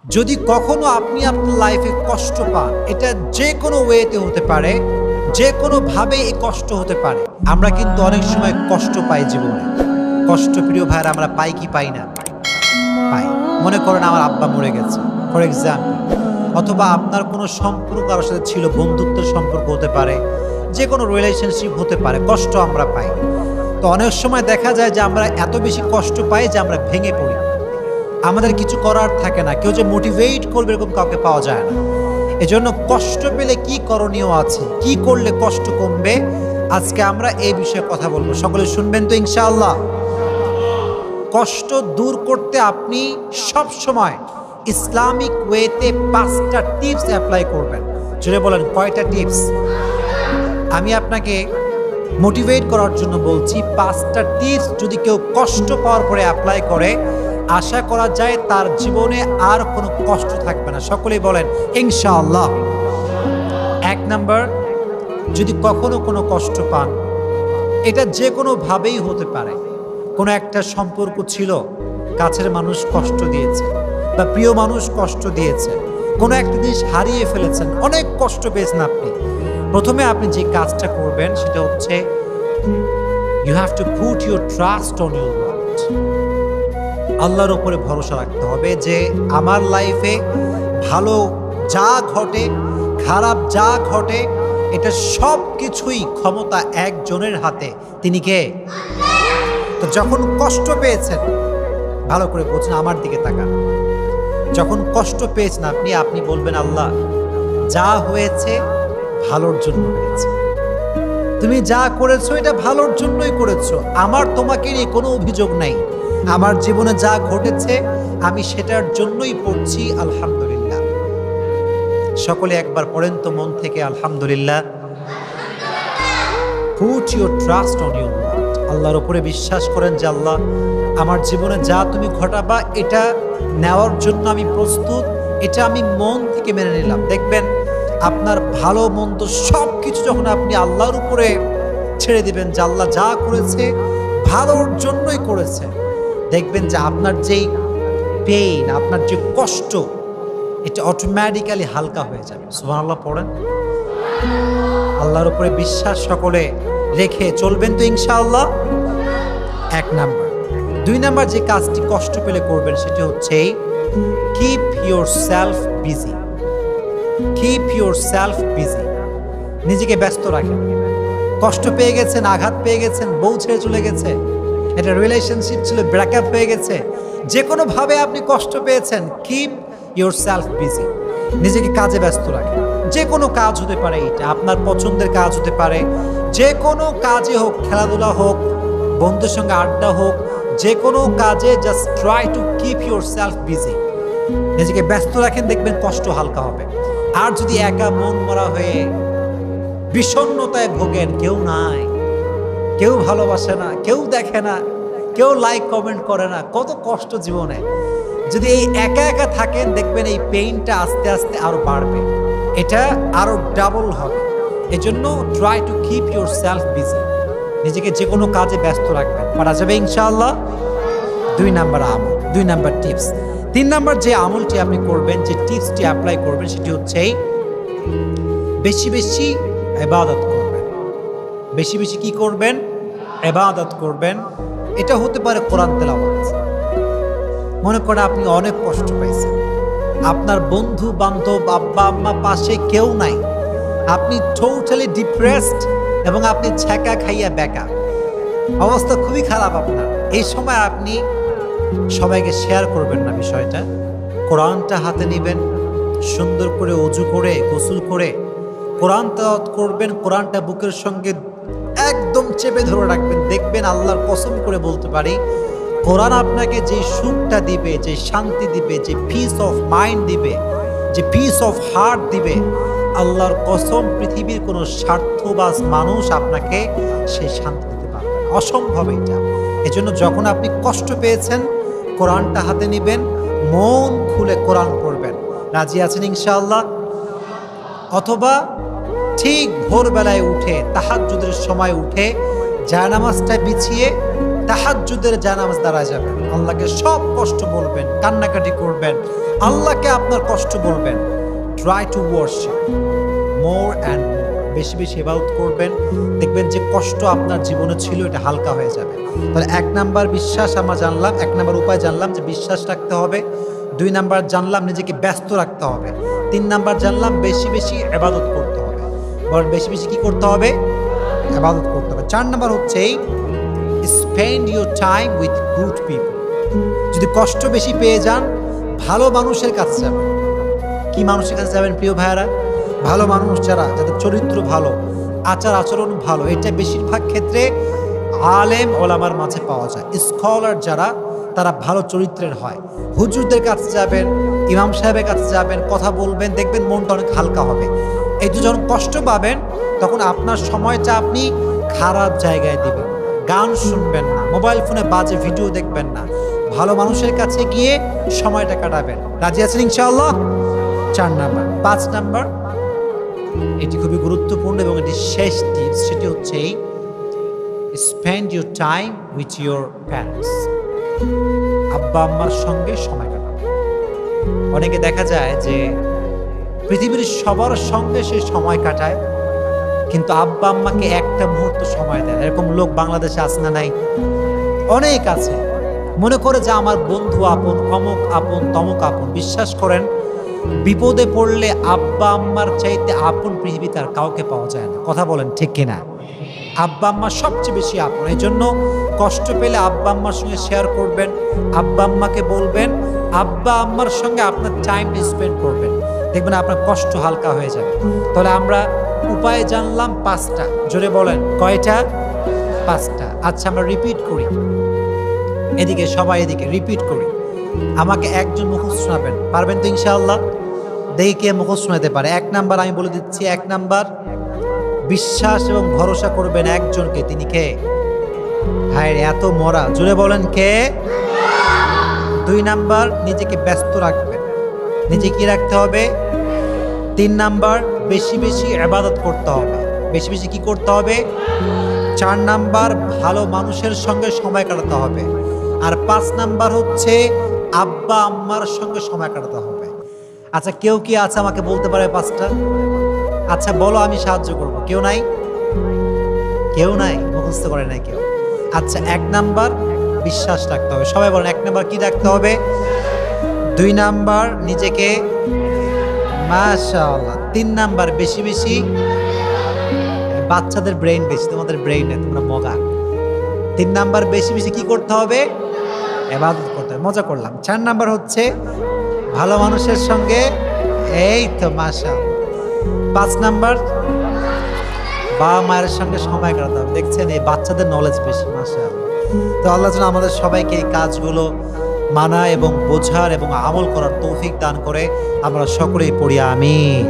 যদি কখনো আপনি আপনার লাইফে কষ্ট পান, এটা যে কোনো ওয়েতে হতে পারে, যে কোনোভাবে এই কষ্ট হতে পারে। আমরা কিন্তু অনেক সময় কষ্ট পাই জীবনে। কষ্ট প্রিয় ভাইরা আমরা পাই কি পাই না? পাই। মনে করেন আমার আব্বা মরে গেছে ফর এক্সাম্পল, অথবা আপনার কোনো সম্পর্ক কারোর সাথে ছিল, বন্ধুত্বের সম্পর্ক হতে পারে, যে কোনো রিলেশনশিপ হতে পারে, কষ্ট আমরা পাই। তো অনেক সময় দেখা যায় যে আমরা এত বেশি কষ্ট পাই যে আমরা ভেঙে পড়ি, আমাদের কিছু করার থাকে না, কেউ যে মোটিভেট করবে এরকম কাউকে পাওয়া যায় না। এজন্য কষ্ট পেলে কি করণীয় আছে, কি করলে কষ্ট কমবে, আজকে আমরা এই বিষয়ে কথা বলবো। সকলে শুনবেন তো ইনশাআল্লাহ। কষ্ট দূর করতে আপনি সব সময় ইসলামিক ওয়েতে 5টা টিপস অ্যাপ্লাই করবেন। জুড়ে বলেন কয়টা টিপস? আমি আপনাকে মোটিভেট করার জন্য বলছি, 5টা টিপস যদি কেউ কষ্ট পাওয়ার পরে অ্যাপ্লাই করে, আশা করা যায় তার জীবনে আর কোনো কষ্ট থাকবে না। সকলেই বলেন ইনশাআল্লাহ। 1 নাম্বার, যদি কখনো কোনো কষ্ট পান, এটা যে কোনোভাবেই হতে পারে। কোনো একটা সম্পর্ক ছিল, কাছের মানুষ কষ্ট দিয়েছে বা প্রিয় মানুষ কষ্ট দিয়েছে, কোনো একটা জিনিস হারিয়ে ফেলেছেন, অনেক কষ্ট পেয়েছেন আপনি। প্রথমে আপনি যে কাজটা করবেন সেটা হচ্ছে you have to put your trust on your lord. আল্লাহর উপরে ভরসা রাখতে হবে যে আমার লাইফে ভালো যা ঘটে, খারাপ যা ঘটে, এটা সব কিছুই ক্ষমতা একজনের হাতে। তিনি কে? তো যখন কষ্ট পেয়েছেন, ভালো করে বলছেন, আমার দিকে তাকান। যখন কষ্ট পেয়েছেন আপনি বলবেন, আল্লাহ যা হয়েছে ভালোর জন্য হয়েছে, তুমি যা করেছো এটা ভালোর জন্যই করেছো, আমার তোমাকে নিয়ে কোনো অভিযোগ নাই, আমার জীবনে যা ঘটেছে আমি সেটার জন্যই পড়ছি আলহামদুলিল্লাহ। সকলে একবার পড়েন তো মন থেকে আলহামদুলিল্লাহ। Put your trust on your lord. আল্লাহর উপরে বিশ্বাস করেন যে আল্লাহ আমার জীবনে যা তুমি ঘটাবা এটা নেওয়ার জন্য আমি প্রস্তুত, এটা আমি মন থেকে মেনে নিলাম। দেখবেন আপনার ভালো মন্দ সব কিছু যখন আপনি আল্লাহর উপরে ছেড়ে দিবেন যে আল্লাহ যা করেছে ভালোর জন্যই করেছে, দেখবেন যে আপনার যেই পেইন, আপনার যে কষ্ট, এটা অটোমেটিক্যালি হালকা হয়ে যাবে। সুবহানাল্লাহ পড়েন। আল্লাহর উপরে বিশ্বাস সকলে রেখে চলবেন তো ইনশাআল্লাহ। 1 নাম্বার। 2 নাম্বার যে কাজটি কষ্ট পেলে করবেন সেটি হচ্ছে keep your self busy. Keep your self busy. নিজেকে ব্যস্ত রাখেন। কষ্ট পেয়ে গেছেন, আঘাত পেয়ে গেছেন, বউ ছেড়ে চলে গেছে, একটা রিলেশনশিপ ছিল, ব্রেকআপ হয়ে গেছে, যে কোনোভাবে আপনি কষ্ট পেয়েছেন, কিপ ইউর সেলফ বিজি। নিজেকে কাজে ব্যস্ত রাখেন। যে কোনো কাজ হতে পারে, এটা আপনার পছন্দের কাজ হতে পারে, যে কোনো কাজে হোক, খেলাধুলা হোক, বন্ধুদের সঙ্গে আড্ডা হোক, যে কোনো কাজে just try to keep your self busy. নিজেকে ব্যস্ত রাখেন, দেখবেন কষ্ট হালকা হবে। আর যদি একা মন মরা হয়ে বিষণ্ণতায় ভোগেন, কেউ নাই, কেউ ভালোবাসে না, কেউ দেখে না, কেউ লাইক কমেন্ট করে না, কত কষ্ট জীবনে, যদি এই একা একা থাকেন, দেখবেন এই পেইনটা আস্তে আস্তে আরো বাড়বে, এটা আরো ডাবল হবে। এজন্য try to keep your self busy. নিজেকে যে কোনো কাজে ব্যস্ত রাখবেন, পারা যাবে ইনশাআল্লাহ। 2 নাম্বার আমল, 2 নাম্বার টিপস। 3 নাম্বার যে আমলটি আপনি করবেন, যে টিপসটি অ্যাপ্লাই করবেন, সেটি হচ্ছে বেশি বেশি ইবাদত করবেন। বেশি বেশি কি করবেন? ইবাদত করবেন। এটা হতে পারে কোরআন তেলাওয়াত। মনে করেন আপনি অনেক কষ্ট পাইছেন, আপনার বন্ধু বান্ধব, আব্বা আম্মা পাশে কেউ নাই, আপনি টোটালি ডিপ্রেসড এবং আপনি ছ্যাঁকা খাইয়া বেকা, অবস্থা খুবই খারাপ আপনার। এই সময় আপনি সবাইকে শেয়ার করবেন না বিষয়টা, কোরআনটা হাতে নেবেন, সুন্দর করে অজু করে গোসল করে কোরআন তেলাওয়াত করবেন, কোরআনটা বুকের সঙ্গে একদম চেপে ধরে রাখবেন। দেখবেন আল্লাহর কসম করে বলতে পারি, কোরআন আপনাকে যে সুখটা দিবে, যে শান্তি দিবে, যে পিস অফ মাইন্ড দিবে, যে পিস অফ হার্ট দিবে, আল্লাহর কসম পৃথিবীর কোনো স্বার্থবাজ মানুষ আপনাকে সেই শান্তি দিতে পারবে না, অসম্ভব এটা। এজন্য যখন আপনি কষ্ট পেয়েছেন, কোরআনটা হাতে নেবেন, মন খুলে কোরআন পড়বেন। রাজি আছেন ইনশাআল্লাহ? অথবা ঠিক ভোরবেলায় উঠে, তাহাজ্জুদের সময় উঠে জায়নামাজটা বিছিয়ে তাহাজ্জুদের জানাজ দাঁড়ায় যাবেন, আল্লাহকে সব কষ্ট বলবেন, কান্নাকাটি করবেন, আল্লাহকে আপনার কষ্ট বলবেন। Try to worship more and more, বেশি বেশি ইবাদত করবেন, দেখবেন যে কষ্ট আপনার জীবনে ছিল এটা হালকা হয়ে যাবে। তাহলে 1 নাম্বার বিশ্বাস আমরা জানলাম, 1 নাম্বার উপায় জানলাম যে বিশ্বাস রাখতে হবে। 2 নাম্বার জানলাম নিজেকে ব্যস্ত রাখতে হবে। 3 নাম্বার জানলাম বেশি বেশি ইবাদত করতে হবে। বল বেশি বেশি কি করতে হবে? ইবাদত করতে হবে। 4 নাম্বার হচ্ছে spend your time with good people. যদি কষ্ট বেশি পেয়ে যান, ভালো মানুষের কাছে যাবেন। কি মানুষের কাছে যাবেন প্রিয় ভাইয়ারা? ভালো মানুষ যারা, যাদের চরিত্র ভালো, আচার আচরণ ভালো, এটা বেশিরভাগ ক্ষেত্রে আলেম ওলামার মাঝে পাওয়া যায়। স্কলার যারা, তারা ভালো চরিত্রের হয়। হুজুরদের কাছে যাবেন, ইমাম সাহেবের কাছে যাবেন, কথা বলবেন, দেখবেন মনটা অনেক হালকা হবে। এই তো যখন কষ্ট পাবেন, তখন আপনার সময়টা আপনি খারাপ জায়গায় দিবেন, গান শুনবেন না, মোবাইল ফোনে বাজে ভিডিও দেখবেন না, ভালো মানুষের কাছে গিয়ে সময়টা কাটাবেন। রাজি আছেন ইনশাআল্লাহ? 4 নাম্বার। 5 নাম্বার, এটি খুবই গুরুত্বপূর্ণ এবং এটি শেষ টিপস, সেটি হচ্ছে spend your time with your parents. আব্বা আম্মার সঙ্গে সময় কাটাবে। অনেকে দেখা যায় যে পৃথিবীর সবার সঙ্গে সে সময় কাটায়, কিন্তু আব্বা আম্মাকে একটা মুহূর্ত সময় দেয়। এরকম লোক বাংলাদেশে আছে না নাই? অনেক আছে। মনে করে যে আমার বন্ধু আপন, অমুক আপন, তমুক আপন। বিশ্বাস করেন, বিপদে পড়লে আব্বা আম্মার চাইতে আপন পৃথিবীতে আর কাউকে পাওয়া যায় না। কথা বলেন ঠিক কিনা? আব্বা আম্মা সবচেয়ে বেশি আপন। এই জন্য কষ্ট পেলে আব্বা আম্মার সঙ্গে শেয়ার করবেন, আব্বা আম্মাকে বলবেন, আব্বা আম্মার সঙ্গে আপনার টাইম স্পেন্ড করবেন, দেখবেন আপনার কষ্ট হালকা হয়ে যাবে। তাহলে আমরা উপায় জানলাম 5টা। জোরে বলেন কয়টা? 5টা। আচ্ছা, আমরা রিপিট করি। এদিকে সবাই এদিকে রিপিট করি। আমাকে একজন মুখস্থ শোনাবেন, পারবেন তো ইনশাআল্লাহ? দেখি কে মুখস্থ শোনাতে পারে। 1 নাম্বার আমি বলে দিচ্ছি। 1 নাম্বার, বিশ্বাস এবং ভরসা করবেন একজনকে। তিনি কে? হায় এত মরা, জোরে বলেন কে? 2 নাম্বার, নিজেকে ব্যস্ত রাখবেন। নিজে কি রাখতে হবে? 3 নাম্বার, বেশি বেশি ইবাদত করতে হবে। বেশি বেশি কি করতে হবে? 4 নাম্বার, ভালো মানুষের সঙ্গে সময় কাটাতে হবে। আর 5 নাম্বার হচ্ছে আব্বা আম্মার সঙ্গে সময় কাটাতে হবে। আচ্ছা, কেউ কি আছে আমাকে বলতে পারে 5টা? আচ্ছা বলো, আমি সাহায্য করব। কেউ নাই? কেউ নাই? মুখস্থ করে নাই কেউ? আচ্ছা, 1 নাম্বার, বিশ্বাস রাখতে হবে। সবাই বলেন 1 নাম্বার কি রাখতে হবে? 2 নাম্বার, নিজেকে, মাশাআল্লাহ। 3 নাম্বার, বেশি বেশি, বাচ্চাদের ব্রেইন বেশি, তোমাদের ব্রেইন নেই, তোমরা মগা। 3 নাম্বার, বেশি বেশি কি করতে হবে? ইবাদত করতে হবে। মজা করলাম। 4 নাম্বার হচ্ছে ভালো মানুষের সঙ্গে, এই তো মাশাআল্লাহ। 5 নাম্বার, বাবা মায়ের সঙ্গে সময় কাটাতে হবে। দেখছেন, এই বাচ্চাদের নলেজ বেশি, মাশাআল্লাহ। তো আল্লাহ যেন আমাদের সবাইকে এই কাজগুলো মানা এবং বোঝার এবং আমল করার তৌফিক দান করে। আমরা সকলেই পড়ি আমিন।